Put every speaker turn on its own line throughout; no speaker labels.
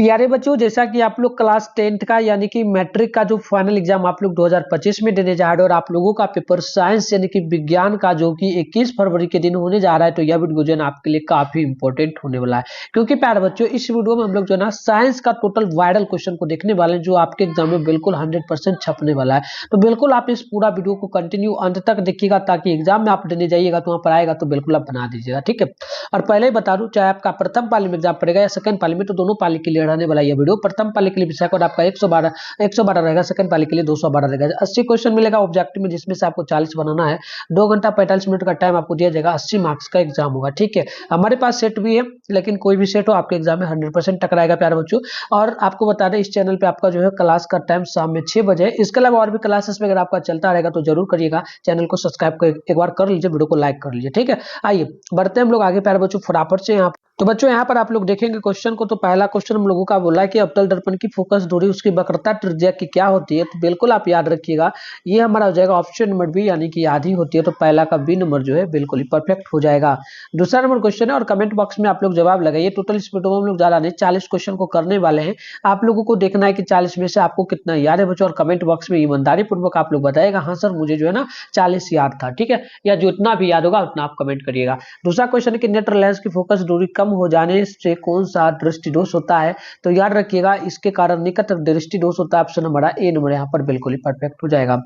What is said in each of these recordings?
प्यारे बच्चों, जैसा कि आप लोग क्लास 10th का यानी कि मैट्रिक का जो फाइनल एग्जाम आप लोग 2025 में देने जा रहे हो और आप लोगों का पेपर साइंस यानी कि विज्ञान का जो कि 21 फरवरी के दिन होने जा रहा है, तो यह वीडियो जो है ना आपके लिए काफी इंपॉर्टेंट होने वाला है। क्योंकि प्यारे बच्चों, इस वीडियो में हम लोग जो है ना साइंस का टोटल वायरल क्वेश्चन को देखने वाले हैं, जो आपके एग्जाम में बिल्कुल 100% छपने वाला है। तो बिल्कुल आप इस पूरा वीडियो को कंटिन्यू अंत तक देखिएगा, ताकि एग्जाम में आप देने जाइएगा तो वहां पर आएगा तो बिल्कुल आप बना दीजिएगा, ठीक है। और पहले ही बता दूं, चाहे आपका प्रथम पाली में एग्जाम पड़ेगा या सेकंड पाली में, तो दोनों पाली के लिए रहने वाला यह वीडियो। प्रथम पाली के लिए विषय कोड आपका 112 रहेगा, सेकंड पाली के लिए 212 रहेगा। 80 क्वेश्चन मिलेगा ऑब्जेक्टिव में, जिसमें से आपको 40 बनाना है। 2 घंटा 45 मिनट का टाइम आपको दिया जाएगा। 80 मार्क्स का एग्जाम होगा, ठीक है। हमारे पास सेट भी है, लेकिन कोई भी सेट हो आपके एग्जाम में 100% टकराएगा प्यारे बच्चों। और आपको बता दें, इस चैनल पे आपका जो है क्लास का टाइम शाम में 6 बजे है। इसके अलावा और भी क्लासेस में अगर आपका चलता रहेगा तो जरूर करिएगा। चैनल को सब्सक्राइब कर एक बार कर लीजिए, वीडियो को लाइक कर लीजिए, ठीक है। आइए बढ़ते हैं हम लोग आगे प्यारे बच्चों फटाफट से। यहाँ तो बच्चों यहाँ पर आप लोग देखेंगे क्वेश्चन को, तो पहला क्वेश्चन हम लोगों का बोला है कि अवतल दर्पण की फोकस दूरी उसकी वक्रता त्रिज्या की क्या होती है। तो बिल्कुल आप याद रखिएगा, ये हमारा हो जाएगा ऑप्शन नंबर बी, यानी कि आधी होती है। तो पहला का बी नंबर जो है बिल्कुल ही परफेक्ट हो जाएगा। दूसरा नंबर क्वेश्चन है, और कमेंट बॉक्स में आप लोग जवाब लगाइए। टोटल इस वीडियो में हम लोग ज्यादा नहीं 40 क्वेश्चन को करने वाले हैं। आप लोगों को देखना है कि 40 में से आपको कितना याद है बच्चों, और कमेंट बॉक्स में ईमानदारी पूर्वक आप लोग बताएगा हाँ सर मुझे जो है ना 40 याद था, ठीक है। या जितना भी याद होगा उतना आप कमेंट करिएगा। दूसरा क्वेश्चन है कि नेत्र लेंस की फोकस दूरी कम हो जाने से कौन सा दृष्टि दोष होता है। तो याद रखिएगा, इसके कारण निकट दृष्टि दोष होता है। ऑप्शन हमारा ए नंबर यहाँ पर बिल्कुल ही परफेक्ट हो जाएगा।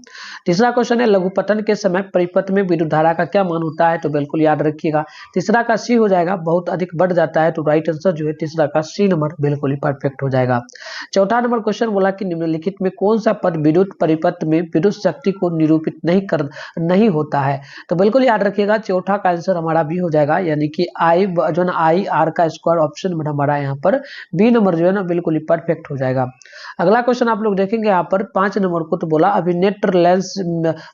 तीसरा क्वेश्चन है, लघुपतन के समय परिपथ में विद्युत धारा का क्या मान होता है। तो बिल्कुल याद रखिएगा, तीसरा का सी हो जाएगा, बहुत अधिक बढ़ जाता है। तो राइट आंसर जो है तीसरा का सी नंबर बिल्कुल ही परफेक्ट हो जाएगा। चौथा नंबर क्वेश्चन बोला कि निम्नलिखित में कौन सा पद विद्युत परिपथ में विद्युत शक्ति को निरूपित नहीं होता है। तो बिल्कुल याद रखिएगा, चौथा का आंसर हमारा बी हो जाएगा, यानी कि आई जो है ना आई आर का स्क्वायर। ऑप्शन हमारा यहाँ पर बी नंबर जो है ना बिल्कुल ही परफेक्ट हो जाएगा। अगला क्वेश्चन आप लोग देखेंगे यहाँ पर 5 नंबर को, तो बोला अभिनेत्र लेंस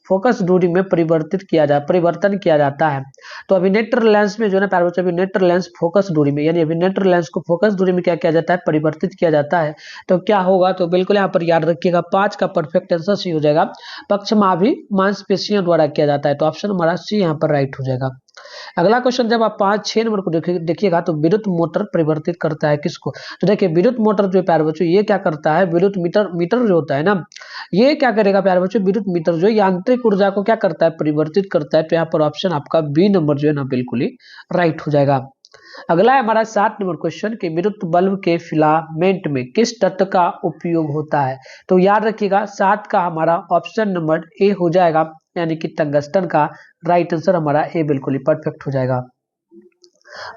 फोकस दूरी में परिवर्तन किया जाता है। तो अभिनेत्र लेंस में जो है ना प्यारे बच्चों, अभिनेत्र लेंस फोकस दूरी में, यानी अभिनेत्र लेंस को फोकस दूरी में क्या किया जाता है, परिवर्तित किया जाता है। तो क्या होगा, तो बिल्कुल यहाँ पर याद रखिएगा 5 का परफेक्ट आंसर सी हो जाएगा, पक्षमाभि मांसपेशियों द्वारा किया जाता है। तो ऑप्शन हमारा सी यहाँ पर राइट हो जाएगा। अगला क्वेश्चन जब आप 5-6 नंबर को देखिएगा, तो विद्युत मोटर परिवर्तित करता है किसको। तो देखिए विद्युत मोटर जो प्यारे बच्चों ये क्या करता है, विद्युत मीटर जो होता है ना, ये क्या करेगा प्यारे बच्चों, विद्युत मीटर जो यांत्रिक ऊर्जा को क्या करता है, परिवर्तित करता है। तो यहाँ पर ऑप्शन आपका बी नंबर जो है ना बिल्कुल ही राइट हो जाएगा। अगला है हमारा 7 नंबर क्वेश्चन कि विद्युत बल्ब के फिलामेंट में किस तत्व का उपयोग होता है। तो याद रखिएगा 7 का हमारा ऑप्शन नंबर ए हो जाएगा, यानी कि टंगस्टन का राइट आंसर हमारा ए बिल्कुल ही परफेक्ट हो जाएगा।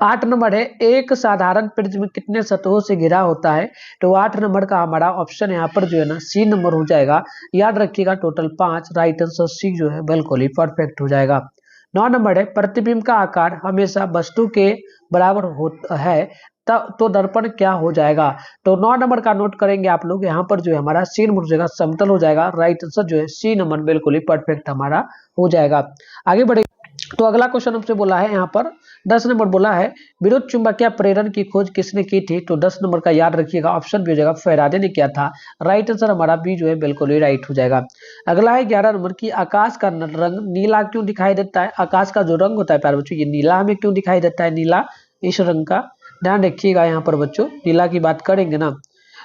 8 नंबर है, एक साधारण प्रिज्म कितने सतहों से घिरा होता है। तो 8 नंबर का हमारा ऑप्शन यहाँ पर जो है ना सी नंबर हो जाएगा। याद रखिएगा टोटल 5, राइट आंसर सी जो है बिल्कुल ही परफेक्ट हो जाएगा। 9 नंबर है, प्रतिबिंब का आकार हमेशा वस्तु के बराबर होता है तो दर्पण क्या हो जाएगा। तो 9 नंबर का नोट करेंगे आप लोग, यहाँ पर जो है हमारा सी नंबर हो जाएगा, समतल हो जाएगा। राइट आंसर जो है सी नंबर बिल्कुल ही परफेक्ट हमारा हो जाएगा। आगे बढ़े, तो अगला क्वेश्चन हमसे बोला है यहाँ पर 10 नंबर बोला है, विद्युत चुंबकीय प्रेरण की खोज किसने की थी। तो 10 नंबर का याद रखिएगा, ऑप्शन भी हो जाएगा फैराडे ने किया था। राइट आंसर हमारा बी जो है बिल्कुल ही राइट हो जाएगा। अगला है 11 नंबर की आकाश का रंग नीला क्यों दिखाई देता है। आकाश का जो रंग होता है प्यारे बच्चों, ये नीला हमें क्यों दिखाई देता है, नीला इस रंग का ध्यान रखिएगा। यहाँ पर बच्चों नीला की बात करेंगे ना,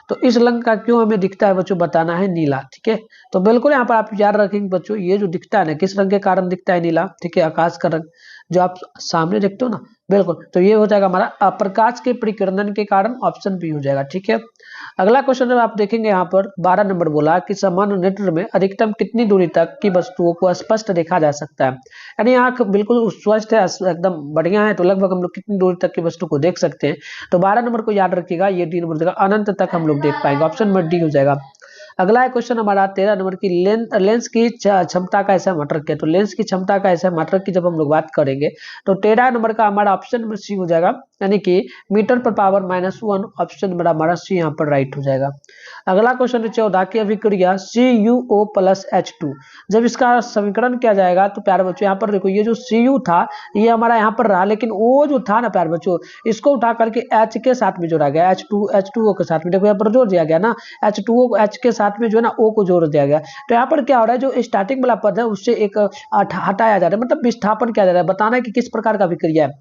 तो इस रंग का क्यों हमें दिखता है बच्चों, बताना है नीला, ठीक है। तो बिल्कुल यहाँ पर आप याद रखेंगे बच्चों, ये जो दिखता है ना किस रंग के कारण दिखता है, नीला, ठीक है। आकाश का रंग जो आप सामने देखते हो ना, बिल्कुल, तो ये हो जाएगा हमारा प्रकाश के परिकिरण के कारण। ऑप्शन बी हो जाएगा, ठीक है। अगला क्वेश्चन आप देखेंगे यहाँ पर 12 नंबर बोला कि सामान्य नेत्र में अधिकतम कितनी दूरी तक की वस्तुओं को स्पष्ट देखा जा सकता है। यानी आंख बिल्कुल स्वस्थ है, एकदम बढ़िया है, तो लगभग हम लोग कितनी दूरी तक की वस्तु को देख सकते हैं। तो 12 नंबर को याद रखिएगा, ये डी नंबर देगा, अनंत तक हम लोग देख पाएंगे। ऑप्शन नंबर डी हो जाएगा। अगला है क्वेश्चन हमारा 13 नंबर की लेंस की क्षमता का ऐसा मात्रक है। तो लेंस की क्षमता का ऐसा मात्रक की जब हम लोग बात करेंगे, तो 13 नंबर का हमारा ऑप्शन नंबर सी हो जाएगा, यानी कि मीटर पर पावर -1। ऑप्शन नंबर हमारा सी यहाँ पर राइट हो जाएगा। अगला क्वेश्चन है 14 की अभिक्रिया CuO + H2 जब इसका समीकरण किया जाएगा। तो प्यारे बच्चों यहाँ पर देखो, ये जो Cu था ये हमारा यहाँ पर रहा, लेकिन O जो था ना प्यारे बच्चों, इसको उठा करके H के साथ में जोड़ा गया, H2O के साथ में। देखो यहाँ पर जोड़ दिया गया ना, H2O को H के साथ साथ में जो है ना ओ को जोड़ दिया गया। तो यहाँ पर क्या हो रहा है, जो स्टार्टिंग वाला पद है उससे एक हटाया जा रहा है, मतलब विस्थापन किया जा रहा है, बताना है कि किस प्रकार का अभिक्रिया है।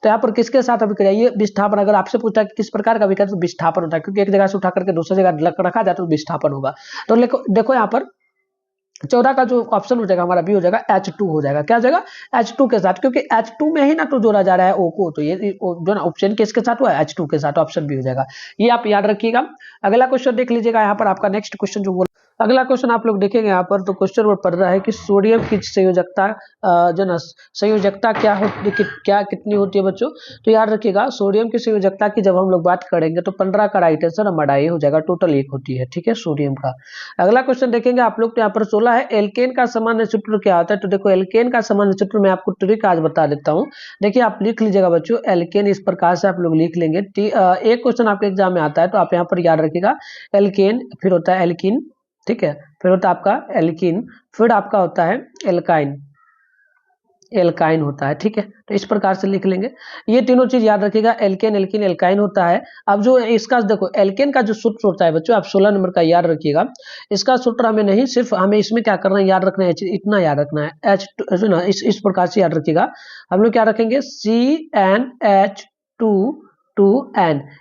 तो यहाँ पर किसके साथ अभिक्रिया, ये विस्थापन, अगर आपसे पूछता है कि किस प्रकार का अभिक्रिया, तो विस्थापन होता है, क्योंकि एक जगह से उठा करके दूसरी जगह रखा जाए तो विस्थापन होगा। तो देखो यहाँ पर 14 का जो ऑप्शन हो जाएगा हमारा बी हो जाएगा, H2 हो जाएगा। क्या हो जाएगा, H2 के साथ, क्योंकि H2 में ही ना तो जोड़ा जा रहा है O को, तो ये जो ना ऑप्शन किसके साथ हुआ है, H2 के साथ, ऑप्शन बी हो जाएगा। ये आप याद रखिएगा। अगला क्वेश्चन देख लीजिएगा, यहाँ पर आपका नेक्स्ट क्वेश्चन जो बोला, अगला क्वेश्चन आप लोग देखेंगे यहाँ पर, तो क्वेश्चन नंबर पढ़ रहा है कि सोडियम की संयोजकता जो ना संयोजकता क्या कितनी होती है बच्चों। तो याद रखिएगा, सोडियम की संयोजकता की जब हम लोग बात करेंगे तो 15 का राइट आंसर हमारा ये हो जाएगा, टोटल 1 होती है, ठीक है, सोडियम का। अगला क्वेश्चन देखेंगे आप लोग, तो यहाँ पर 16 है, एल्केन का सामान्य सूत्र क्या होता है। तो देखो एल्केन का सामान्य सूत्र मैं आपको ट्रिक आज बता देता हूँ। देखिए आप लिख लीजिएगा बच्चों, एल्केन इस प्रकार से आप लोग लिख लेंगे। एक क्वेश्चन आपके एग्जाम में आता है, तो आप यहाँ पर याद रखिएगा, एल्केन, फिर होता है एल्किन, ठीक है, फिर होता है आपका एल्किन, फिर आपका होता है एल्काइन, एल्काइन होता है, ठीक है। तो इस प्रकार से लिख लेंगे, ये तीनों चीज याद रखिएगा, एल्केन, एल्किन, एल्काइन होता है। अब जो इसका देखो एल्केन का जो सूत्र होता है बच्चों, आप 16 नंबर का याद रखिएगा। इसका सूत्र हमें नहीं, सिर्फ हमें इसमें क्या करना है, याद रखना है, इतना याद रखना है, H2 ना, इस प्रकार से याद रखिएगा। हम लोग क्या रखेंगे, CnH2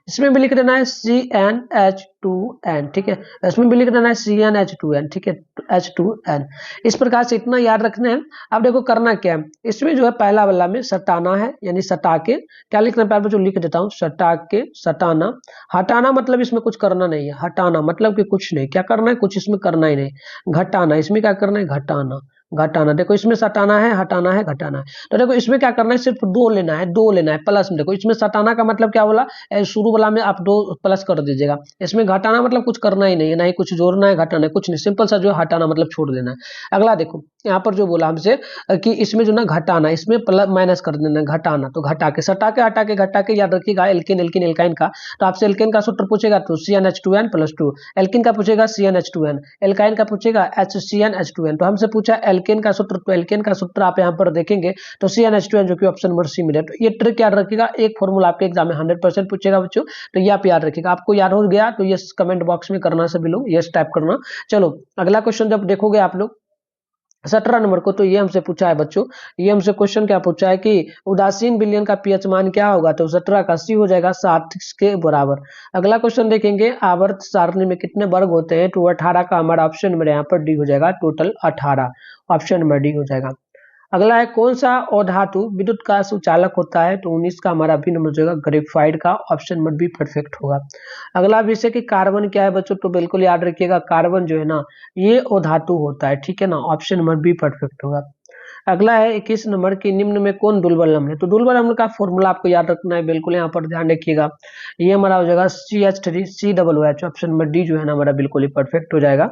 इसमें भी लिख देना है CnH2n, ठीक है, इसमें भी लिख देना है CnH2n, ठीक है, H2n। इस प्रकार से इतना याद रखना है। अब देखो करना क्या है, इसमें जो है पहला वाला में सटाना है, यानी सटा के, क्या लिखना है पहले जो लिख देता हूँ, सटा के, सटाना, हटाना मतलब इसमें कुछ करना नहीं है, हटाना मतलब कि कुछ नहीं, क्या करना है, कुछ इसमें करना ही नहीं। घटाना, इसमें क्या करना है, घटाना, घटाना, देखो इसमें सटाना है, हटाना है, घटाना है। तो देखो इसमें क्या करना है, सिर्फ दो लेना है, दो लेना है प्लस में। देखो इसमें सटाना का मतलब क्या बोला, शुरू वाला में आप 2 प्लस कर दीजिएगा। इसमें घटाना मतलब कुछ करना ही नहीं है, ना ही कुछ जोड़ना है, घटाना है, कुछ नहीं, सिंपल सा जो है हटाना मतलब छोड़ देना है। अगला देखो यहाँ पर जो बोला हमसे कि इसमें जो ना घटाना, इसमें प्लस माइनस कर देना है, घटाना, तो घटा के, सटा के, हटा के, घटा के, याद रखिएगा, एल्किन, एल्किन, एल्काइन का। तो आपसे एल्किन का सूत्र पूछेगा तो CnH2n + 2, एल्किन का पूछेगा CnH2n, एल्काइन का पूछेगा HCnH2n। तो हमसे पूछा एल्केन का सूत्र, तो एल्केन का सूत्र आप यहाँ पर देखेंगे तो CnH2n, जो कि ऑप्शन नंबर सी मिले। तो ये ट्रिक याद रखिएगा, एक फॉर्मूला आपके एग्जाम में 100% पूछेगा बच्चों, तो ये आप याद रखिएगा। आपको याद हो गया तो ये कमेंट बॉक्स में करना, सभी लोग यस टाइप करना। चलो अगला क्वेश्चन जब देखोगे आप लोग 17 नंबर को, तो ये हमसे पूछा है बच्चों, ये हमसे क्वेश्चन क्या पूछा है कि उदासीन विलयन का पीएच मान क्या होगा। तो 17 का सी हो जाएगा 7 के बराबर। अगला क्वेश्चन देखेंगे, आवर्त सारणी में कितने वर्ग होते हैं। तो 18 का हमारा ऑप्शन नंबर यहाँ पर डी हो जाएगा, टोटल 18, ऑप्शन नंबर डी हो जाएगा। अगला है, कौन सा अधातु विद्युत का सुचालक होता है। तो 19 का हमारा भी नंबर जो है ग्रेफाइट का, ऑप्शन नंबर बी परफेक्ट होगा। अगला विषय कि कार्बन क्या है बच्चों, तो बिल्कुल याद रखिएगा, कार्बन जो है ना ये अधातु होता है, ठीक है ना, ऑप्शन नंबर बी परफेक्ट होगा। अगला है 21 नंबर की निम्न में कौन दुर्बल अम्ल है। तो दुर्बल अम्ल का फॉर्मूला आपको याद रखना है, बिल्कुल यहाँ पर ध्यान रखिएगा, ये हमारा हो जाएगा CH3COOH, ऑप्शन नंबर डी जो है ना हमारा बिल्कुल ही परफेक्ट हो जाएगा।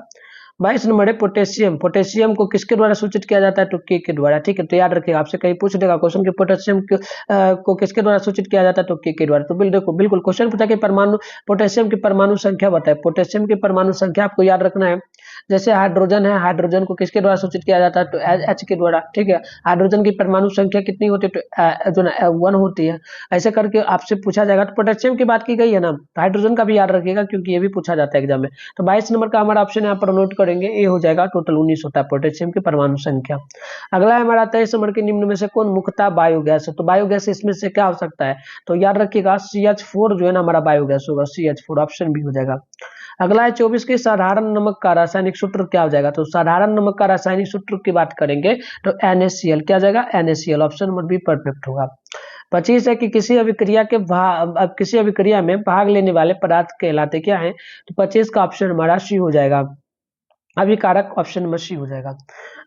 22 नंबर है पोटेशियम, पोटेशियम को किसके द्वारा सूचित किया जाता है। तो के द्वारा, ठीक है। तो याद रखिएगा, आपसे कहीं पूछ देगा क्वेश्चन कि पोटेशियम को किसके द्वारा सूचित किया जाता है। तो के द्वारा। तो देखो बिल्कुल क्वेश्चन पूछा कि परमाणु, पोटेशियम की परमाणु संख्या बताए। पोटेशियम की परमाणु संख्या आपको याद रखना है, जैसे हाइड्रोजन है, हाइड्रोजन को किसके द्वारा सूचित किया जाता है। तो H के द्वारा, ठीक है। हाइड्रोजन की परमाणु संख्या कितनी होती है। तो जो ना 1 होती है। ऐसे करके आपसे पूछा जाएगा। तो पोटेशियम की बात की गई है ना, तो हाइड्रोजन का भी याद रखिएगा, क्योंकि ये भी पूछा जाता है एग्जाम में। तो 22 नंबर का हमारा ऑप्शन यहाँ पर नोट करेंगे, ये हो जाएगा, टोटल 19 होता है पोटेशियम की परमाणु संख्या। अगला है हमारा 23 नंबर के निम्न में से कौन मुख्यतः बायोगैस है। तो बायोगैस इसमें से क्या हो सकता है। तो याद रखिएगा CH4 जो है ना हमारा बायोगैस होगा, CH4, ऑप्शन भी हो जाएगा। अगला है 24 की साधारण नमक का रासायनिक सूत्र क्या हो जाएगा। तो साधारण नमक का रासायनिक सूत्र की बात करेंगे तो NaCl, क्या जाएगा, NaCl, option number be perfect होगा। 25 है कि किसी अभिक्रिया में भाग लेने वाले पदार्थ कहलाते क्या है। तो 25 का ऑप्शन हमारा सी हो जाएगा, अभिकारक, ऑप्शन नंबर सी हो जाएगा।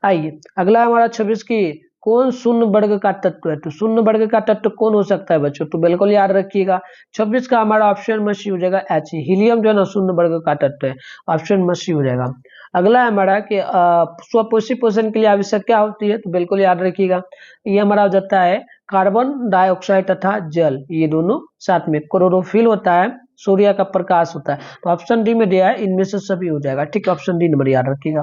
आइए अगला हमारा 26 की कौन शून्य वर्ग का तत्व है। तो शून्य वर्ग का तत्व कौन हो सकता है बच्चों। तो बिल्कुल याद रखिएगा, 26 का हमारा ऑप्शन नंबर सी हो जाएगा H, हीलियम जो है ना शून्य वर्ग का तत्व है, ऑप्शन नंबर सी हो जाएगा। अगला है हमारा कि स्वपोषी पोषण के लिए आवश्यक क्या होती है। तो बिल्कुल याद रखिएगा, ये हमारा हो जाता है कार्बन डाइऑक्साइड तथा जल, ये दोनों साथ में। क्लोरोफिल होता है, सूर्य का प्रकाश होता है। तो ऑप्शन डी में दिया है, इनमें से सभी हो जाएगा, ठीक है, ऑप्शन डी नंबर याद रखिएगा।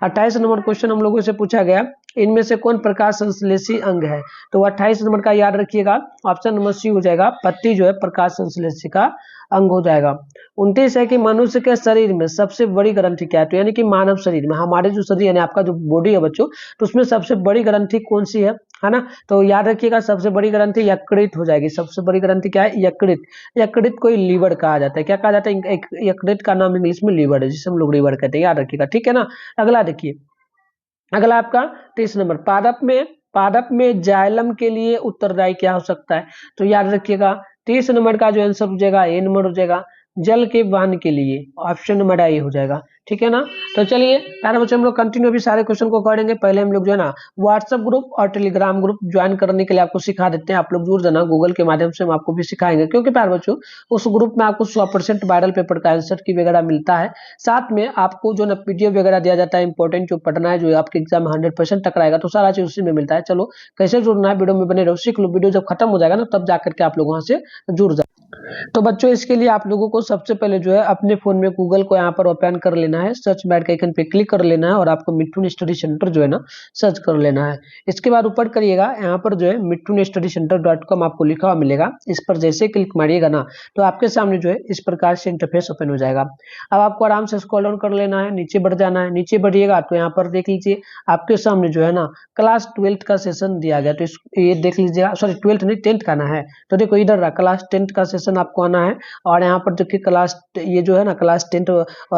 28 नंबर क्वेश्चन हम लोगों से पूछा गया इनमें से कौन प्रकाश संश्लेषी अंग है? तो 28 नंबर का याद रखिएगा, ऑप्शन नंबर सी हो जाएगा, पत्ती जो है प्रकाश संश्लेषी का अंग हो जाएगा। 29 है कि मनुष्य के शरीर में सबसे बड़ी ग्रंथि क्या है? तो यानी कि मानव शरीर में, हमारे जो शरीर यानी आपका जो बॉडी है बच्चों, तो उसमें सबसे बड़ी ग्रंथि कौन सी है ना? तो याद रखिएगा सबसे बड़ी ग्रंथि यकृत हो जाएगी। सबसे बड़ी ग्रंथि क्या है? यकृत। यकृत को लीवर कहा जाता है। क्या कहा जाता है? यकृत का नाम इंग्लिश में लीवर है, जिसे हम लोग लीवर कहते हैं, याद रखिएगा, ठीक है ना। अगला देखिए, अगला आपका 30 नंबर, पादप में जाइलम के लिए उत्तरदायी क्या हो सकता है? तो याद रखिएगा 30 नंबर का जो आंसर हो जाएगा ए नंबर हो जाएगा, जल के वहन के लिए, ऑप्शन नंबर ए हो जाएगा, ठीक है ना। तो चलिए प्यारे बच्चों, हम लोग कंटिन्यू अभी सारे क्वेश्चन को करेंगे। पहले हम लोग जो है ना व्हाट्सएप ग्रुप और टेलीग्राम ग्रुप ज्वाइन करने के लिए आपको सिखा देते हैं। आप लोग जुड़ जाना, गूगल के माध्यम से हम आपको भी सिखाएंगे, क्योंकि प्यारे बच्चों उस ग्रुप में आपको 100% वायरल पेपर का आंसर की वगैरह मिलता है। साथ में आपको जो ना पीडीएफ वगैरह दिया जाता है, इंपॉर्टेंट जो पढ़ना है, जो आपके एग्जाम में 100% टकराएगा, तो सारा चीज उसी में मिलता है। चलो कैसे जुड़ना है, वीडियो में बने रहो, सीख लो। वीडियो जब खत्म हो जाएगा ना, तब जाकर के आप लोग वहां से जुड़ जाए। तो बच्चों इसके लिए आप लोगों को सबसे पहले जो है अपने फोन में गूगल को यहाँ पर ओपन कर लेना है, सर्च बार के आइकन पे क्लिक कर लेना है और आपको मिठुन स्टडी सेंटर जो है ना सर्च कर लेना है। इसके बाद ऊपर करिएगा, यहाँ पर जो है मिठुन स्टडी सेंटर .com आपको लिखा हुआ मिलेगा। इस पर जैसे क्लिक मारिएगा ना, तो आपके सामने जो है इस प्रकार से इंटरफेस ओपन हो जाएगा। अब आपको आराम से स्क्रॉल डाउन कर लेना है, नीचे बढ़ जाना है। नीचे बढ़िएगा तो यहाँ पर देख लीजिए आपके सामने जो है ना क्लास 12 का सेशन दिया गया, तो ये देख लीजिएगा, सॉरी 12 नहीं 10th का ना है। तो देखो इधर रहा क्लास 10th का सेशन आपको आना है, और यहाँ पर देखिए क्लास ये जो है ना क्लास 10th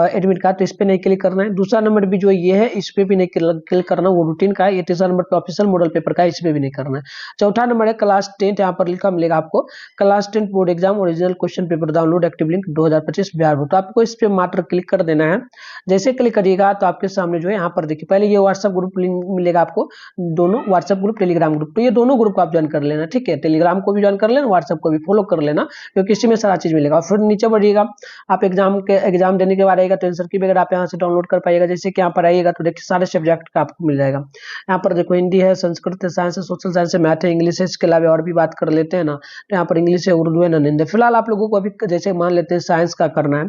एडमिट कार्ड, तो इस पे नहीं क्लिक करना है। दूसरा नंबर भी जो ये है इस पे भी नहीं क्लिक करना, वो रूटीन का है। ये तीसरा नंबर पे ऑफिशियल मॉडल पेपर का है, इस पे भी नहीं करना है। चौथा नंबर है क्लास 10th, यहाँ पर लिखा मिलेगा आपको class 10th board exam original question paper download active link 2025 Bihar board. तो आपको इस पे मात्र क्लिक कर देना है। जैसे क्लिक करिएगा तो आपके सामने जो है यहाँ पर देखिए पहले ये व्हाट्सएप ग्रुप लिंक मिलेगा आपको, दोनों व्हाट्सएप ग्रुप टेलीग्राम ग्रुप, तो ये दोनों ग्रुप को आप ज्वाइन कर लेना, ठीक है। टेलीग्राम को भी ज्वाइन कर लेना, व्हाट्सएप को भी फॉलो कर लेना, क्योंकि इसी में सारा चीज मिलेगा। फिर नीचे बढ़िएगा, आप एग्जाम देने के बाद आएगा तो आंसर की वगैरह आप यहाँ से डाउनलोड कर पाइएगा। जैसे कि यहाँ पर आइएगा तो देखिए सारे सब्जेक्ट का आपको मिल जाएगा। यहाँ पर देखो हिंदी है, संस्कृत है, साइंस है, सोशल साइंस है, मैथ है, इंग्लिश है। इसके अलावा और भी बात कर लेते हैं ना, तो यहाँ पर इंग्लिश है, उर्दू है, ननिंद है। फिलहाल आप लोगों को अभी जैसे मान लेते हैं साइंस का करना है,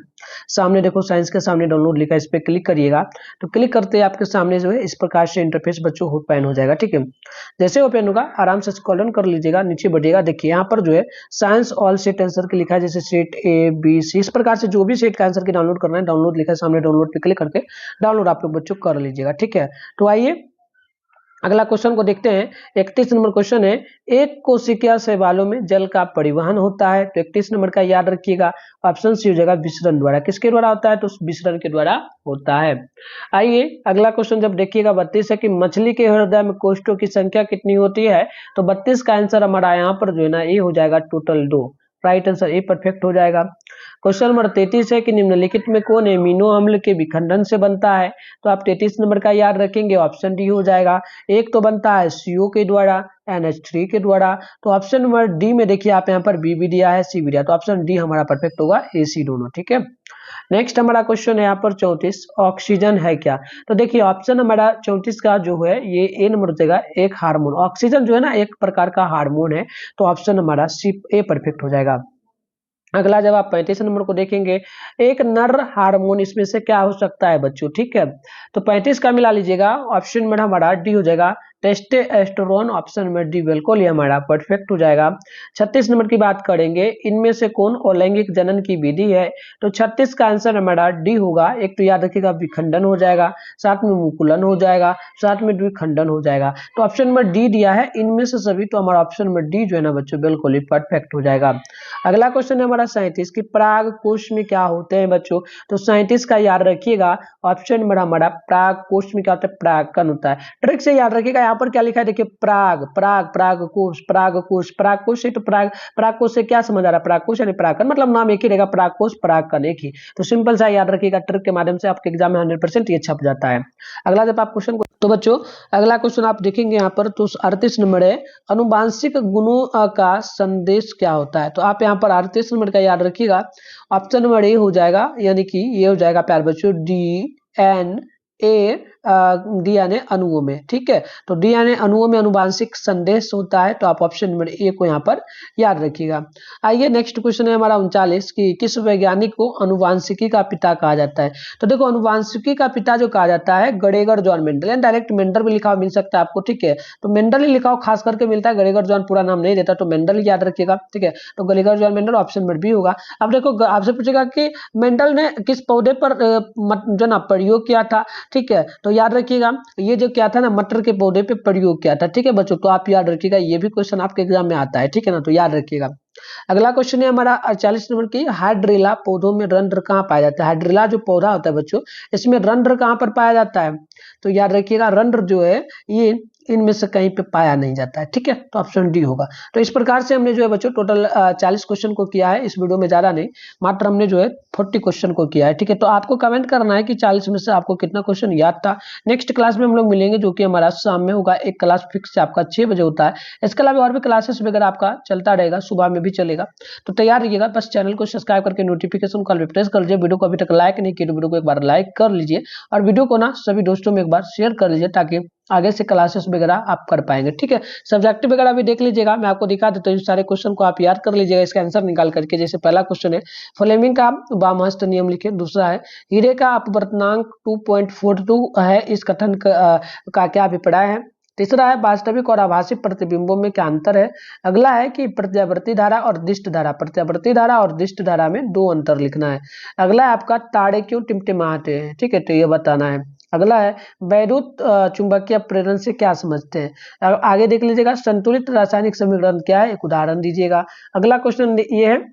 सामने देखो साइंस के सामने डाउनलोड लिखा है, इस पर क्लिक करिएगा। तो क्लिक करते ही आपके सामने जो है इस प्रकार से इंटरफेस बच्चों ओपन हो जाएगा, ठीक है। जैसे ओपन होगा आराम से स्क्रॉल डाउन कर लीजिएगा, नीचे बढ़िएगा, देखिए यहाँ पर जो है साइंस ऑल सेट आंसर के लिखा है, जैसे सेट ए बी सी, इस प्रकार से जो भी सेट का आंसर की डाउनलोड करना है, डाउनलोड लिखा है सामने, डाउनलोड पे क्लिक करके डाउनलोड आप लोग बच्चों कर लीजिएगा, ठीक है। तो आइए अगला क्वेश्चन को देखते हैं। 31 नंबर क्वेश्चन है, एक कोशिका शैवालों में जल का परिवहन होता है। तो 31 नंबर का याद रखिएगा, ऑप्शन सी हो जाएगा विसरण द्वारा। किसके द्वारा होता है? तो विसरण के द्वारा होता है। आइए अगला क्वेश्चन जब देखिएगा 32 है कि मछली के हृदय में कोष्ठों की संख्या कितनी होती है? तो 32 का आंसर हमारा यहाँ पर जो है ना ये हो जाएगा total 2, right answer a perfect हो जाएगा। क्वेश्चन नंबर 33 है कि निम्नलिखित में कौन एमिनो अम्ल के विखंडन से बनता है? तो आप 33 नंबर का याद रखेंगे, ऑप्शन डी हो जाएगा। एक तो बनता है CO के द्वारा, NH3 के द्वारा। तो ऑप्शन नंबर डी में देखिए आप यहाँ पर बी भी दिया है, सी भी दिया, तो ऑप्शन डी हमारा परफेक्ट होगा, AC दोनों, ठीक है। नेक्स्ट हमारा क्वेश्चन है यहाँ पर 34, ऑक्सीजन है क्या? तो देखिए ऑप्शन हमारा 34 का जो है ये ए नंबर हो जाएगा, एक हार्मोन। ऑक्सीजन जो है ना एक प्रकार का हार्मोन है, तो ऑप्शन हमारा सी ए परफेक्ट हो जाएगा। अगला जब आप 35 नंबर को देखेंगे, एक नर हार्मोन इसमें से क्या हो सकता है बच्चों, ठीक है। तो 35 का मिला लीजिएगा, ऑप्शन में हमारा डी हो जाएगा टेस्टोस्टेरोन, ऑप्शन में डी बिल्कुल ये हमारा परफेक्ट हो जाएगा। 36 नंबर की बात करेंगे, इनमें से कौन अलैंगिक जनन की विधि है? तो 36 का आंसर हमारा डी होगा। एक तो याद रखिएगा विखंडन हो जाएगा, साथ में मुकुलन हो जाएगा, साथ में द्विखंडन हो जाएगा। तो ऑप्शन में डी दिया है इनमें से सभी, तो हमारा ऑप्शन में डी जो है ना बच्चों बिल्कुल ही परफेक्ट हो जाएगा। अगला क्वेश्चन है हमारा 37 की पराग कोश में क्या होते हैं बच्चों? तो 37 का याद रखिएगा, ऑप्शन में हमारा पराग कोश में क्या होता है? परागकण होता है। ट्रिक से याद रखिएगा, यहाँ पर क्या लिखा है देखिए, पराग पराग पराग कोश, पराग कोश, पराग कोश से, तो पराग पराग कोश से क्या समझ आ रहा है? पराग कोश यानी परागकण, मतलब नाम एक ही रहेगा, पराग कोश परागकण एक ही। तो सिंपल सा याद रखिएगा, ट्रिक के माध्यम से आपके एग्जाम में 100% ये छप जाता है। अगला जब आप क्वेश्चन को, तो बच्चों अगला क्वेश्चन आप देखेंगे यहाँ पर, तो 38 नंबर है, अनुवांशिक गुणों का संदेश क्या होता है? तो आप यहाँ पर 38 नंबर का याद रखिएगा, ऑप्शन नंबर ए हो जाएगा, यानी कि ये हो जाएगा प्यारे बच्चों DNA डीएनए अणुओं में। ठीक है, तो डीएनए अणुओं में अनुवांशिक संदेश होता है, तो आप ऑप्शन नंबर ए को यहाँ पर याद रखिएगा। आइए नेक्स्ट क्वेश्चन है हमारा 39 कि किस वैज्ञानिक को अनुवांशिकी का पिता कहा जाता है। तो देखो अनुवांशिकी का पिता जो कहा जाता है ग्रेगर जॉन मेंडल, या डायरेक्ट मेंडल भी लिखा मिल सकता है आपको। ठीक है, तो मेंडल ही लिखा हो खास करके मिलता है, ग्रेगर जॉन पूरा नाम नहीं देता, तो मेंडल याद रखिएगा। ठीक है, तो Gregor John Mendel option number B होगा। अब देखो आपसे पूछेगा कि मेंडल ने किस पौधे पर जो ना प्रयोग किया था। ठीक है, तो याद रखिएगा ये जो क्या था ना, मटर के पौधे पे प्रयोग किया था। ठीक है बच्चों, तो आप याद रखिएगा, ये भी क्वेश्चन आपके एग्जाम में आता है। ठीक है ना, तो याद रखिएगा। अगला क्वेश्चन है हमारा 48 नंबर की, हाइड्रिला पौधों में रंध्र कहाँ पाया जाता है। हाइड्रिला जो पौधा होता है बच्चों, इसमें रंध्र कहाँ पर पाया जाता है, तो याद रखिएगा रंध्र जो है ये इनमें से कहीं पे पाया नहीं जाता है। ठीक है, तो ऑप्शन डी होगा। तो इस प्रकार से हमने जो है बच्चों टोटल 40 क्वेश्चन को किया है इस वीडियो में, ज्यादा नहीं, मात्र हमने जो है 40 क्वेश्चन को किया है। ठीक है, तो आपको कमेंट करना है कि 40 में से आपको कितना क्वेश्चन याद था। नेक्स्ट क्लास में हम लोग मिलेंगे, जो कि हमारा शाम में होगा। एक क्लास फिक्स आपका 6 बजे होता है। इसके अलावा और भी क्लासेस वगैरह आपका चलता रहेगा, सुबह में भी चलेगा, तो तैयार रहिएगा। बस चैनल को सब्सक्राइब करके नोटिफिकेशन कॉल पे प्रेस कर लीजिए। वीडियो को अभी तक लाइक नहीं किया तो वीडियो को एक बार लाइक कर लीजिए, और वीडियो को ना सभी दोस्तों में एक बार शेयर कर लीजिए, ताकि आगे से क्लासेस वगैरह आप कर पाएंगे। ठीक है, सब्जेक्टिव वगैरह भी देख लीजिएगा, मैं आपको दिखा देता हूँ। सारे क्वेश्चन को आप याद कर लीजिएगा, इसका आंसर निकाल करके। जैसे पहला क्वेश्चन है, फ्लेमिंग का वामहस्त नियम लिखे। दूसरा है, हीरे का अपवर्तनांक 2.42 है, इस कथन का क्या अभिप्राय है। तीसरा है, वास्तविक और आभासी प्रतिबिंबों में क्या अंतर है। अगला है कि प्रत्यावर्ती धारा और दिष्ट धारा, प्रत्यावर्ती धारा और दिष्ट धारा में 2 अंतर लिखना है। अगला है आपका, तारे क्यों टिमटिमाते हैं। ठीक है, तो ये बताना है। अगला है, वैद्युत चुंबकीय प्रेरण से क्या समझते हैं। आगे देख लीजिएगा, संतुलित रासायनिक समीकरण क्या है, एक उदाहरण दीजिएगा। अगला क्वेश्चन ये है,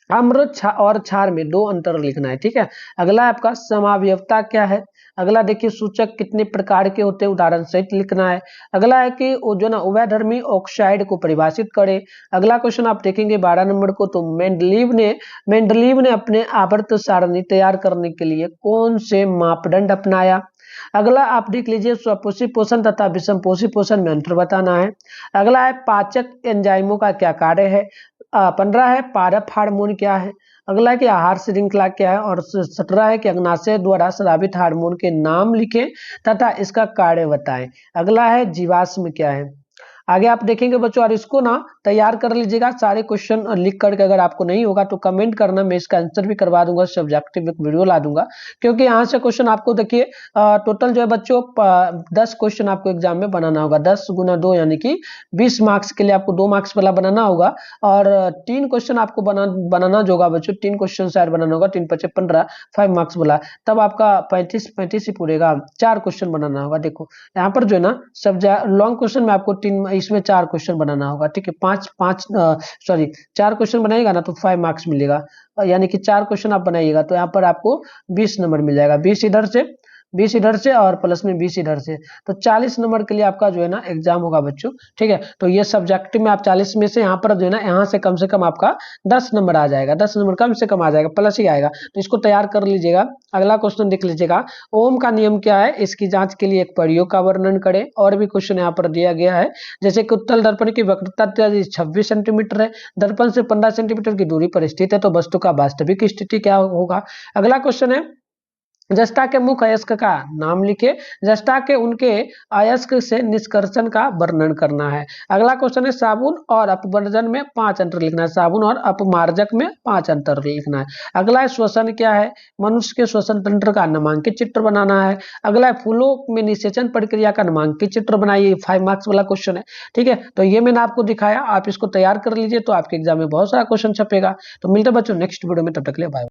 आम्र और क्षार में 2 अंतर लिखना है। ठीक है, अगला है आपका, समावयवता क्या है। अगला देखिए, सूचक कितने प्रकार के होते हैं, उदाहरण सहित लिखना है। अगला है कि जो ना उभयधर्मी ऑक्साइड को परिभाषित करे। अगला क्वेश्चन आप देखेंगे 12 नंबर को, तो मेंडलीव ने अपने आवर्त सारणी तैयार करने के लिए कौन से मापदंड अपनाया। अगला आप देख लीजिए, स्वपोषी पोषण तथा विषमपोषी पोषण में अंतर बताना है। अगला है, पाचक एंजाइमों का क्या कार्य है। 15 है, पारप हार्मोन क्या है। अगला है कि आहार श्रृंखला क्या है, और 17 है कि अग्नाशय द्वारा स्रावित हार्मोन के नाम लिखें तथा इसका कार्य बताएं। अगला है, जीवाश्म क्या है। आगे आप देखेंगे बच्चों, और इसको ना तैयार कर लीजिएगा सारे क्वेश्चन लिख करके। अगर आपको नहीं होगा तो कमेंट करना, मैं इसका आंसर भी करवा दूंगा, सब्जेक्टिव एक वीडियो ला दूंगा। क्योंकि यहाँ से क्वेश्चन आपको देखिए टोटल जो है बच्चों 10 क्वेश्चन आपको एग्जाम में बनाना होगा। 10 गुना 2 यानी कि 20 मार्क्स के लिए आपको 2 मार्क्स वाला बनाना होगा, और 3 क्वेश्चन आपको बनाना जो होगा बच्चों, 3 क्वेश्चन शायद बनाना होगा, 3 5 15, 5 मार्क्स वाला, तब आपका 35 ही पूरेगा। 4 क्वेश्चन बनाना होगा। देखो यहाँ पर जो है ना, सब लॉन्ग क्वेश्चन में आपको 3, इसमें 4 क्वेश्चन बनाना होगा। ठीक है, 4 क्वेश्चन बनाएगा ना तो 5 मार्क्स मिलेगा, यानी कि 4 क्वेश्चन आप बनाइएगा तो यहाँ पर आपको 20 नंबर मिल जाएगा। 20 इधर से, 20 इधर से, और प्लस में 20 इधर से, तो 40 नंबर के लिए आपका जो है ना एग्जाम होगा बच्चों। ठीक है, तो ये सब्जेक्टिव में आप 40 में से यहाँ पर जो है ना, यहाँ से कम आपका 10 नंबर आ जाएगा, 10 नंबर कम से कम आ जाएगा, प्लस ही आएगा, तो इसको तैयार कर लीजिएगा। अगला क्वेश्चन देख लीजिएगा, ओम का नियम क्या है, इसकी जांच के लिए एक प्रयोग का वर्णन करें। और भी क्वेश्चन यहाँ पर दिया गया है, जैसे कि उत्तल दर्पण की वक्रता 26 सेंटीमीटर है, दर्पण से 15 सेंटीमीटर की दूरी पर स्थित है, तो वस्तु का वास्तविक स्थिति क्या होगा। अगला क्वेश्चन है, जस्टा के मुख्य अयस्क का नाम लिखे, जस्टा के उनके अयस्क से निष्कर्षण का वर्णन करना है। अगला क्वेश्चन है, साबुन और अपवर्जन में 5 अंतर लिखना है, साबुन और अपमार्जक में 5 अंतर लिखना है। अगला है, श्वसन क्या है, मनुष्य के श्वसन तंत्र का नामांकित चित्र बनाना है। अगला है, फूलों में निषेचन प्रक्रिया का नामांकित चित्र बनाइए, 5 मार्क्स वाला क्वेश्चन है। ठीक है, तो ये मैंने आपको दिखाया, आप इसको तैयार कर लीजिए, तो आपके एग्जाम में बहुत सारा क्वेश्चन छपेगा। तो मिलते हैं बच्चों नेक्स्ट वीडियो में, तब तक के लिए बाय।